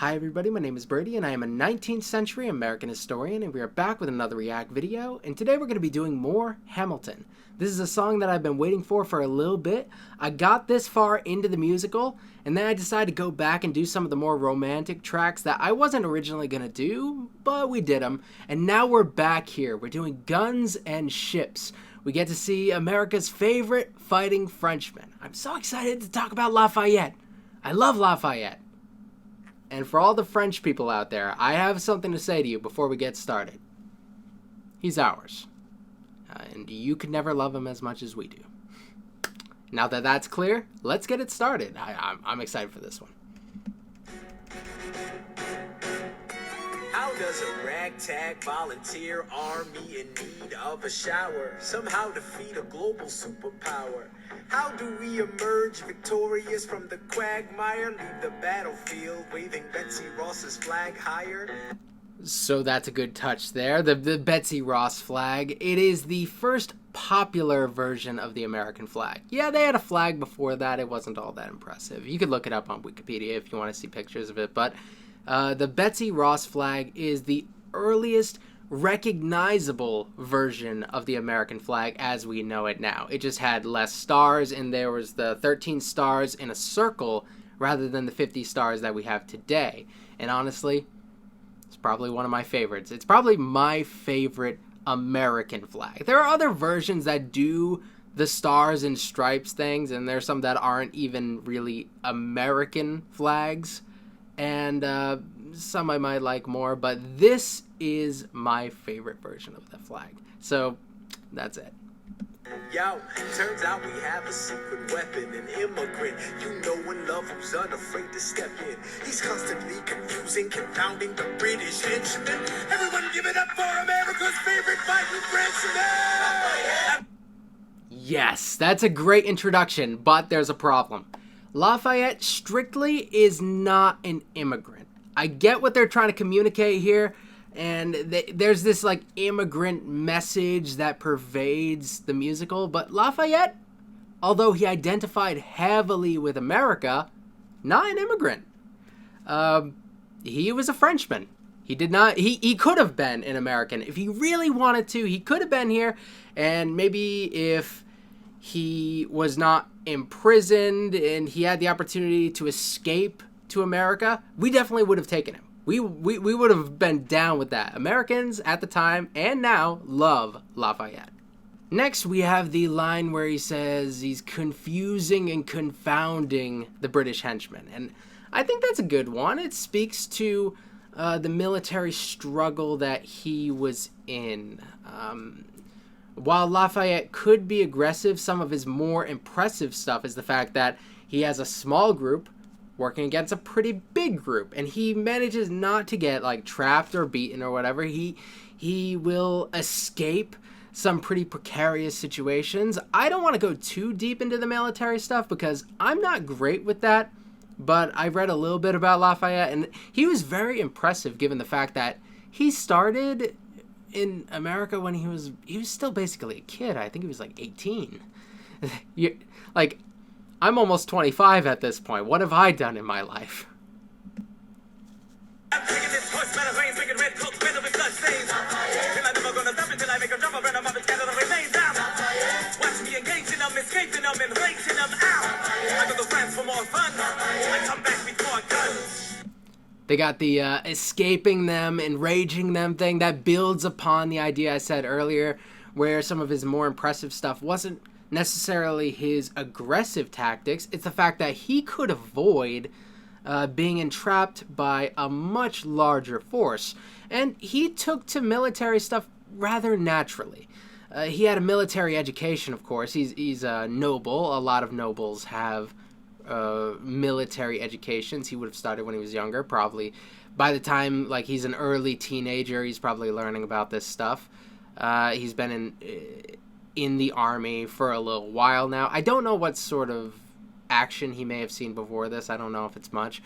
Hi everybody, my name is Brady and I am a 19th century American historian, and we are back with another React video, and today we're going to be doing more Hamilton. This is a song that I've been waiting for a little bit. I got this far into the musical and then I decided to go back and do some of the more romantic tracks that I wasn't originally going to do, but we did them, and now we're back here. We're doing Guns and Ships. We get to see America's favorite fighting Frenchman. I'm so excited to talk about Lafayette. I love Lafayette. And for all the French people out there, I have something to say to you before we get started. He's ours. And you could never love him as much as we do. Now that that's clear, let's get it started. I'm excited for this one. How does a ragtag volunteer army in need of a shower somehow defeat a global superpower? How do we emerge victorious from the quagmire, leave the battlefield waving Betsy Ross's flag higher? So that's a good touch there, the Betsy Ross flag. It is the first popular version of the American flag. Yeah, they had a flag before that. It wasn't all that impressive. You could look it up on Wikipedia if you want to see pictures of it, but the Betsy Ross flag is the earliest recognizable version of the American flag as we know it now. It just had less stars, and there was the 13 stars in a circle rather than the 50 stars that we have today. And honestly, it's probably one of my favorites. It's probably my favorite American flag. There are other versions that do the stars and stripes things, and there's some that aren't even really American flags, and some I might like more, but this is my favorite version of the flag. So that's it. Yo, turns out we have a secret weapon, an immigrant you know and love who's unafraid to step in. He's constantly confusing, confounding the British henchmen. Everyone give it up for America's favorite fighting Frenchman! Yes, that's a great introduction, but there's a problem. Lafayette strictly is not an immigrant. I get what they're trying to communicate here, and there's this like immigrant message that pervades the musical, but Lafayette, although he identified heavily with America, not an immigrant. He was a Frenchman. He did not, he could have been an American. If he really wanted to, he could have been here, and maybe if he was not imprisoned and he had the opportunity to escape to America, we definitely would have taken him. We would have been down with that. Americans at the time and now love Lafayette. Next, we have the line where he says he's confusing and confounding the British henchmen. And I think that's a good one. It speaks to the military struggle that he was in. While Lafayette could be aggressive, some of his more impressive stuff is the fact that he has a small group working against a pretty big group, and he manages not to get like trapped or beaten or whatever. He will escape some pretty precarious situations. I don't want to go too deep into the military stuff because I'm not great with that, but I read a little bit about Lafayette, and he was very impressive given the fact that he started in America when he was still basically a kid. I think he was like 18. I'm almost 25 at this point. What have I done in my life? They got the escaping them, enraging them thing that builds upon the idea I said earlier, where some of his more impressive stuff wasn't necessarily his aggressive tactics. It's the fact that he could avoid being entrapped by a much larger force, and he took to military stuff rather naturally. He had a military education, of course. He's a noble. A lot of nobles have military educations. He would have started when he was younger, probably by the time like he's an early teenager. He's probably learning about this stuff. He's been in the army for a little while now. I don't know what sort of action he may have seen before this. I don't know if it's much.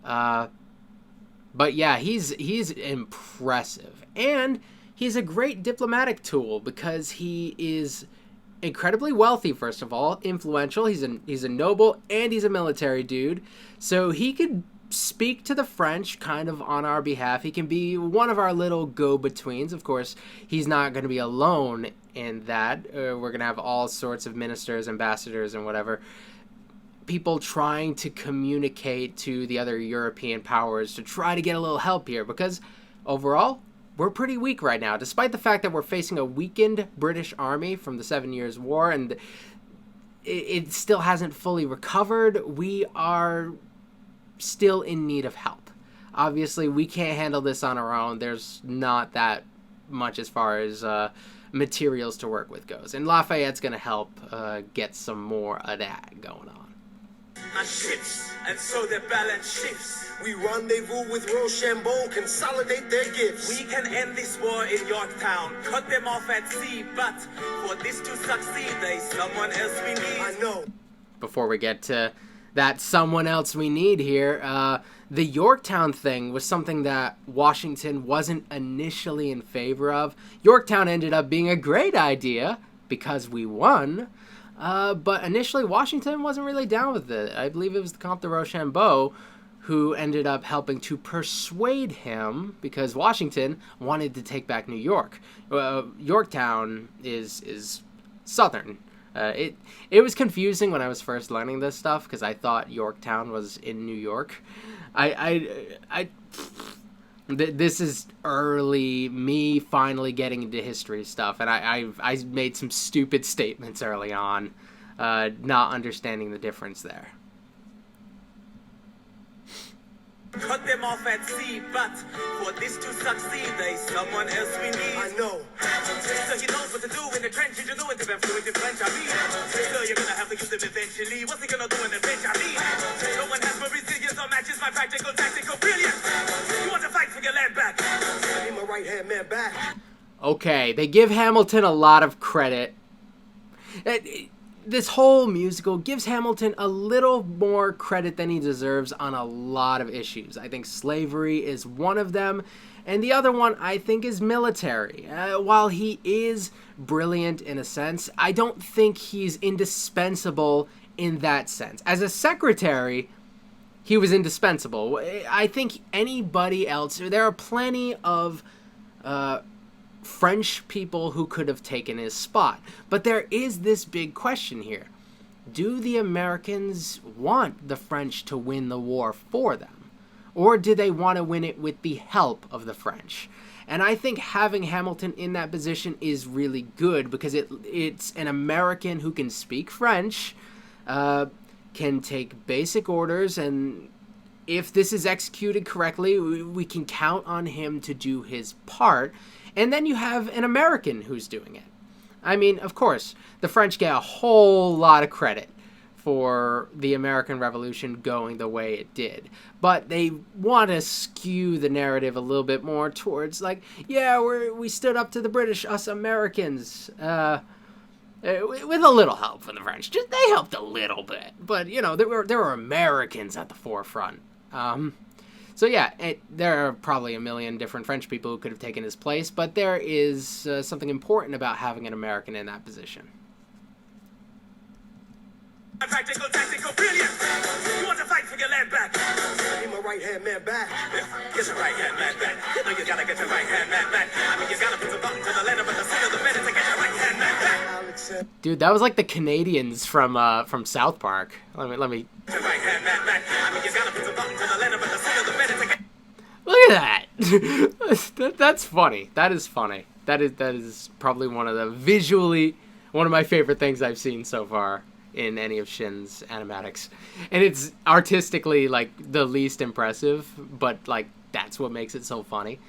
But yeah, he's impressive. And he's a great diplomatic tool because he is incredibly wealthy, first of all, influential. He's a noble, and he's a military dude. So he could speak to the French kind of on our behalf. He can be one of our little go-betweens. Of course, he's not going to be alone in that. We're going to have all sorts of ministers, ambassadors, and whatever, people trying to communicate to the other European powers to try to get a little help here, because overall, we're pretty weak right now, despite the fact that we're facing a weakened British army from the 7 Years' War, and it still hasn't fully recovered. We are still in need of help. Obviously, we can't handle this on our own. There's not that much as far as materials to work with goes. And Lafayette's going to help get some more of that going on. And ships, and so their balance shifts. We rendezvous with Rochambeau, consolidate their gifts. We can end this war in Yorktown, cut them off at sea, but for this to succeed, there's someone else we need. I know. Before we get to that someone else we need here, the Yorktown thing was something that Washington wasn't initially in favor of. Yorktown ended up being a great idea because we won. But initially, Washington wasn't really down with it. I believe it was the Comte de Rochambeau who ended up helping to persuade him, because Washington wanted to take back New York. Yorktown is southern. It was confusing when I was first learning this stuff, because I thought Yorktown was in New York. This is early me finally getting into history stuff, and I made some stupid statements early on, not understanding the difference there. Cut them off at sea, but for this to succeed, there's someone else we need. I know. So he knows what to do in the trenches. You know it, they've been fluent in French, I mean. So you're gonna have to use them eventually. What's he gonna do in the bench, I mean? No one has more resilience or matches my practical, tactical brilliance. You want to fight for your land back? I need my right-hand man back. Okay, they give Hamilton a lot of credit. This whole musical gives Hamilton a little more credit than he deserves on a lot of issues. I think slavery is one of them, and the other one I think is military. While he is brilliant in a sense, I don't think he's indispensable in that sense. As a secretary, he was indispensable. I think anybody else, there are plenty of French people who could have taken his spot. But there is this big question here. Do the Americans want the French to win the war for them? Or do they want to win it with the help of the French? And I think having Hamilton in that position is really good, because it's an American who can speak French, can take basic orders, and if this is executed correctly, we can count on him to do his part. And then you have an American who's doing it. I mean, of course, the French get a whole lot of credit for the American Revolution going the way it did. But they want to skew the narrative a little bit more towards, like, yeah, we stood up to the British, us Americans, with a little help from the French. Just they helped a little bit. But, you know, there were Americans at the forefront. So yeah, there are probably a million different French people who could have taken his place, but there is something important about having an American in that position. Practical, tactical, brilliant. You want to fight for your land back? I need my right-hand man back. Get your right-hand man back. You know you gotta get your right-hand man back. I mean, you gotta put the button to the letter, but the sooner the better to get your right-hand man back. Dude, that was like the Canadians from South Park. Let me. Your right-hand man back. I mean, you gotta put the button to the letter, but the sooner the better to get. Look at that. That's funny. That is funny. That is probably one of my favorite things I've seen so far in any of Shin's animatics. And it's artistically like the least impressive, but like that's what makes it so funny.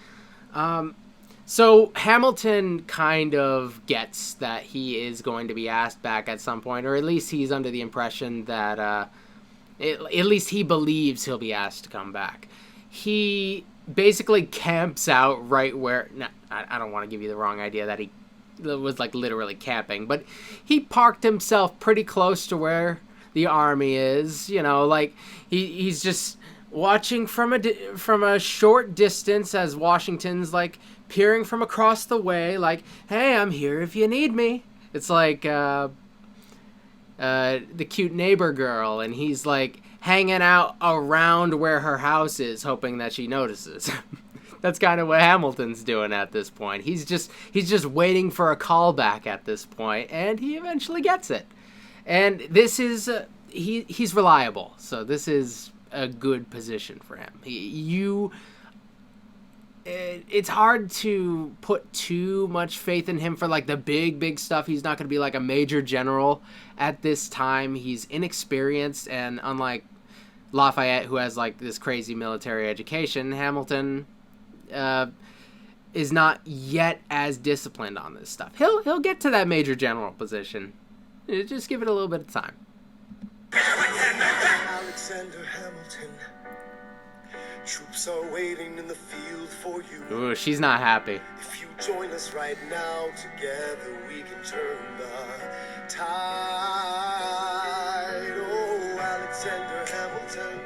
So Hamilton kind of gets that he is going to be asked back at some point, or at least he's under the impression that at least he believes he'll be asked to come back. He basically camps out right where... I don't want to give you the wrong idea that he was like literally camping, but he parked himself pretty close to where the army is. You know, like he's just watching from a short distance as Washington's like peering from across the way, like, hey, I'm here if you need me. It's like the cute neighbor girl, and he's like hanging out around where her house is, hoping that she notices. That's kind of what Hamilton's doing at this point. He's just waiting for a callback at this point, and he eventually gets it. And this is he's reliable, so this is a good position for him. It's hard to put too much faith in him for like the big stuff. He's not going to be like a major general at this time. He's inexperienced, and unlike Lafayette, who has like this crazy military education, Hamilton is not yet as disciplined on this stuff. He'll get to that major general position. Just give it a little bit of time. Alexander Hamilton, troops are waiting in the field for you. Ooh, she's not happy. If you join us right now, together we can turn the tide. Oh, Alexander Hamilton,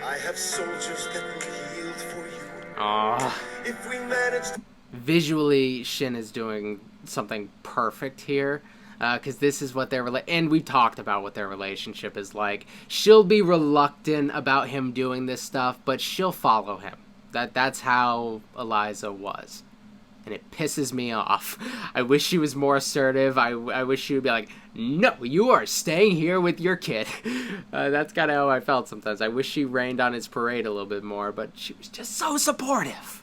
I have soldiers that will yield for you. Aww. If we manage to... Visually, Szin is doing something perfect here. Because this is what and we talked about what their relationship is like. She'll be reluctant about him doing this stuff, but she'll follow him. That's how Eliza was. And it pisses me off. I wish she was more assertive. I wish she would be like, no, you are staying here with your kid. That's kind of how I felt sometimes. I wish she rained on his parade a little bit more, but she was just so supportive.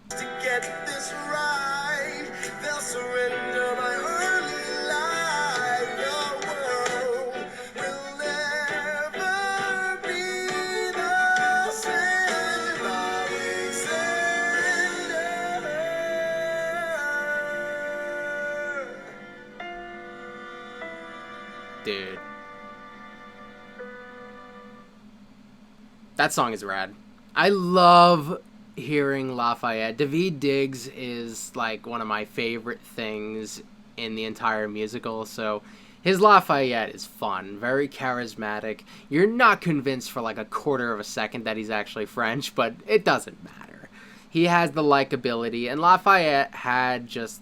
To get this right, they'll surrender my early life. Your world will never be the same. Alexander. Dude. That song is rad. I love hearing Lafayette. Daveed Diggs is like one of my favorite things in the entire musical, so his Lafayette is fun, very charismatic. You're not convinced for like a quarter of a second that he's actually French, but it doesn't matter. He has the likability, and Lafayette had just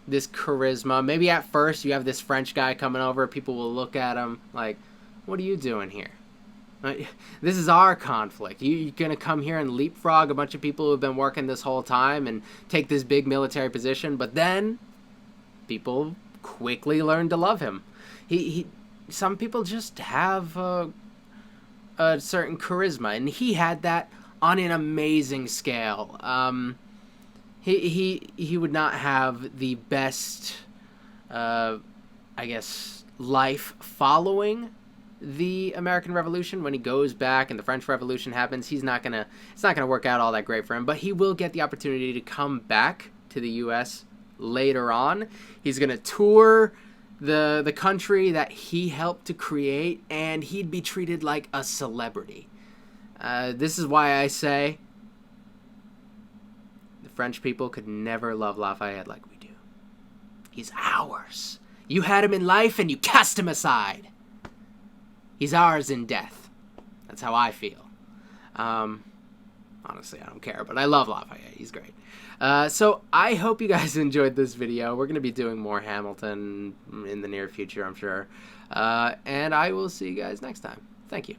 this charisma. Maybe at first you have this French guy coming over, people will look at him like, what are you doing here? This is our conflict. You're going to come here and leapfrog a bunch of people who have been working this whole time and take this big military position, but then people quickly learn to love him. Some people just have a certain charisma, and he had that on an amazing scale. He would not have the best, I guess, life following the American Revolution. When he goes back and the French Revolution happens, it's not gonna work out all that great for him, but he will get the opportunity to come back to the U.S. later on. He's gonna tour the country that he helped to create, and he'd be treated like a celebrity. This is why I say the French people could never love Lafayette like we do. He's ours. You had him in life and you cast him aside. He's ours in death. That's how I feel. Honestly, I don't care, but I love Lafayette. He's great. So I hope you guys enjoyed this video. We're going to be doing more Hamilton in the near future, I'm sure. And I will see you guys next time. Thank you.